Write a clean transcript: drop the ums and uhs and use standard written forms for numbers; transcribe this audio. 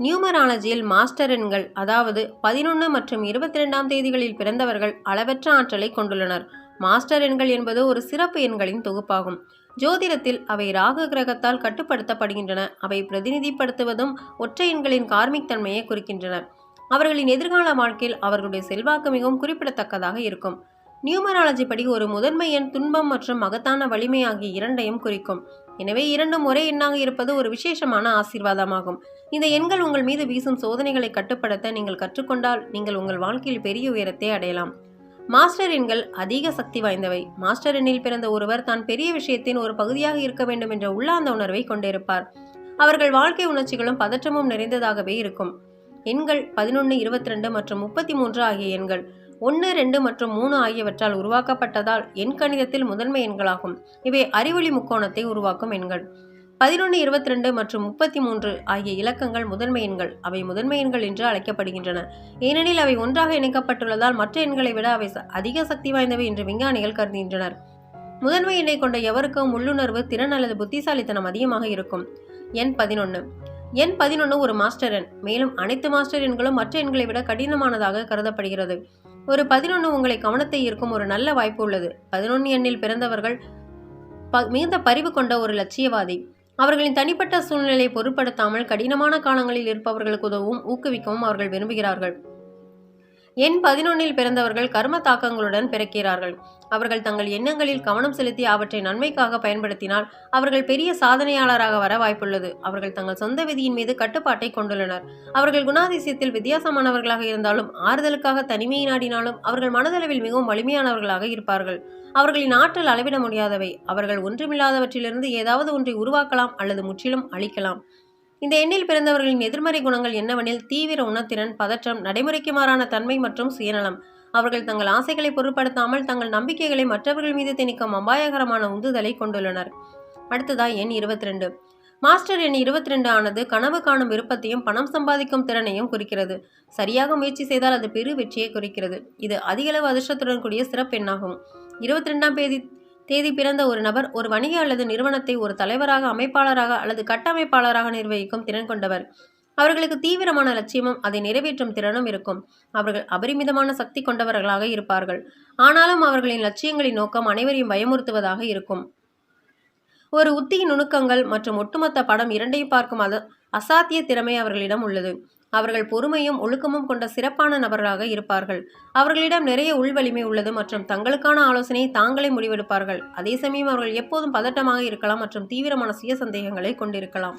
நியூமராலஜியில் master எண்கள், அதாவது 11 மற்றும் 22ஆம் தேதிகளில் பிறந்தவர்கள் அளவற்ற ஆற்றலை கொண்டுள்ளனர். மாஸ்டர் எண்கள் என்பது ஒரு சிறப்பு எண்களின் தொகுப்பாகும். ஜோதிடத்தில் அவை ராகு கிரகத்தால் கட்டுப்படுத்தப்படுகின்றன. அவை பிரதிநிதிப்படுத்துவதும் ஒற்றை எண்களின் கார்மிக் தன்மையை குறிக்கின்றன. அவர்களின் எதிர்கால வாழ்க்கையில் அவர்களுடைய செல்வாக்கு மிகவும் குறிப்பிடத்தக்கதாக இருக்கும். நியூமராலஜி படி ஒரு முதன்மை எண் துன்பம் மற்றும் மகத்தான வலிமை ஆகிய இரண்டையும் குறிக்கும். எனவே இரண்டும் ஒரே எண்ணாக இருப்பது ஒரு விசேஷமான ஆசீர்வாதமாகும். இந்த எண்கள் உங்கள் மீது வீசும் சோதனைகளை கட்டுப்படுத்த நீங்கள் கற்றுக்கொண்டால் நீங்கள் உங்கள் வாழ்க்கையில் பெரிய உயரத்தை அடையலாம். மாஸ்டர் எண்கள் அதிக சக்தி வாய்ந்தவை. மாஸ்டர் எண்ணில் பிறந்த ஒருவர் தான் பெரிய விஷயத்தின் ஒரு பகுதியாக இருக்க வேண்டும் என்ற உள்ளார்ந்த உணர்வை கொண்டிருப்பார். அவர்கள் வாழ்க்கை உணர்ச்சிகளும் பதற்றமும் நிறைந்ததாகவே இருக்கும். எண்கள் 11, 22 மற்றும் 33 ஆகிய எண்கள் 1, 2 மற்றும் 3 ஆகியவற்றால் உருவாக்கப்பட்டதால் எண் கணிதத்தில் முதன்மை எண்களாகும். இவை அறிவொளி முக்கோணத்தை உருவாக்கும் எண்கள். 11, 22 மற்றும் 33 ஆகிய இலக்கங்கள் முதன்மை எண்கள். அவை முதன்மை எண்கள் என்று அழைக்கப்படுகின்றன. ஏனெனில் அவை ஒன்றாக இணைக்கப்பட்டுள்ளதால் மற்ற எண்களை விட அவை அதிக சக்தி வாய்ந்தவை என்று விஞ்ஞானிகள் கருதுகின்றனர். முதன்மை எண்ணை கொண்ட எவருக்கும் உள்ளுணர்வு திறன் அல்லது புத்திசாலித்தனம் அதிகமாக இருக்கும். எண் 11. எண் 11 ஒரு மாஸ்டர் எண். மேலும் அனைத்து மாஸ்டர் எண்களும் மற்ற எண்களை விட கடினமானதாக கருதப்படுகிறது. ஒரு 11 உங்களை கவனத்தை ஈர்க்கும் ஒரு நல்ல வாய்ப்பு உள்ளது. 11 எண்ணில் பிறந்தவர்கள் மிகுந்த பரிவு கொண்ட ஒரு லட்சியவாதி. அவர்களின் தனிப்பட்ட சூழ்நிலையை பொருட்படுத்தாமல் கடினமான காலங்களில் இருப்பவர்களுக்கு உதவும் ஊக்குவிக்கவும் அவர்கள் விரும்புகிறார்கள். எண் 11 பிறந்தவர்கள் கர்ம தாக்கங்களுடன் பிறக்கிறார்கள். அவர்கள் தங்கள் எண்ணங்களில் கவனம் செலுத்தி அவற்றை நன்மைக்காக பயன்படுத்தினால் அவர்கள் பெரிய சாதனையாளராக வர வாய்ப்புள்ளது. அவர்கள் தங்கள் சொந்த விதியின் மீது கட்டுப்பாட்டை கொண்டுள்ளனர். அவர்கள் குணாதிசயத்தில் வித்தியாசமானவர்களாக இருந்தாலும் ஆறுதலுக்காக தனிமையை நாடினாலும் அவர்கள் மனதளவில் மிகவும் வலிமையானவர்களாக இருப்பார்கள். அவர்களின் ஆற்றல் அளவிட முடியாதவை. அவர்கள் ஒன்றுமில்லாதவற்றிலிருந்து ஏதாவது ஒன்றை உருவாக்கலாம் அல்லது முற்றிலும் அழிக்கலாம். இந்த எண்ணில் பிறந்தவர்களின் எதிர்மறை குணங்கள் என்னவெனில் தீவிர உணர்திறன், பதற்றம், நடைமுறைக்கு மாறான தன்மை மற்றும் சுயநலம். அவர்கள் தங்கள் ஆசைகளை பொருட்படுத்தாமல் தங்கள் நம்பிக்கைகளை மற்றவர்கள் மீது திணிக்கும் அபாயகரமான உந்துதலை கொண்டுள்ளனர். அடுத்ததாய் எண் 22. மாஸ்டர் எண் 22 ஆனது கனவு காணும் விருப்பத்தையும் பணம் சம்பாதிக்கும் திறனையும் குறிக்கிறது. சரியாக முயற்சி செய்தால் அது பெரு வெற்றியை குறிக்கிறது. இது அதிகளவு அதிர்ஷ்டத்துடன் கூடிய சிறப்பெண்ணாகும். 22ஆம் தேதி பிறந்த ஒரு நபர் ஒரு வணிக அல்லது நிறுவனத்தை ஒரு தலைவராக, அமைப்பாளராக அல்லது கட்டமைப்பாளராக நிர்வகிக்கும் திறன் கொண்டவர். அவர்களுக்கு தீவிரமான லட்சியமும் அதை நிறைவேற்றும் திறனும் இருக்கும். அவர்கள் அபரிமிதமான சக்தி கொண்டவர்களாக இருப்பார்கள். ஆனாலும் அவர்களின் லட்சியங்களின் நோக்கம் அனைவரையும் பயமுறுத்துவதாக இருக்கும். ஒரு உத்தியின் நுணுக்கங்கள் மற்றும் ஒட்டுமொத்த படம் இரண்டையும் பார்க்கும் அசாத்திய திறமை அவர்களிடம் உள்ளது. அவர்கள் பொறுமையும் ஒழுக்கமும் கொண்ட சிறப்பான நபர்களாக இருப்பார்கள். அவர்களிடம் நிறைய உள்வலிமை உள்ளது மற்றும் தங்களுக்கான ஆலோசனையை தாங்களே முடிவெடுப்பார்கள். அதே சமயம் அவர்கள் எப்போதும் பதட்டமாக இருக்கலாம் மற்றும் தீவிரமான சுய சந்தேகங்களை கொண்டிருக்கலாம்.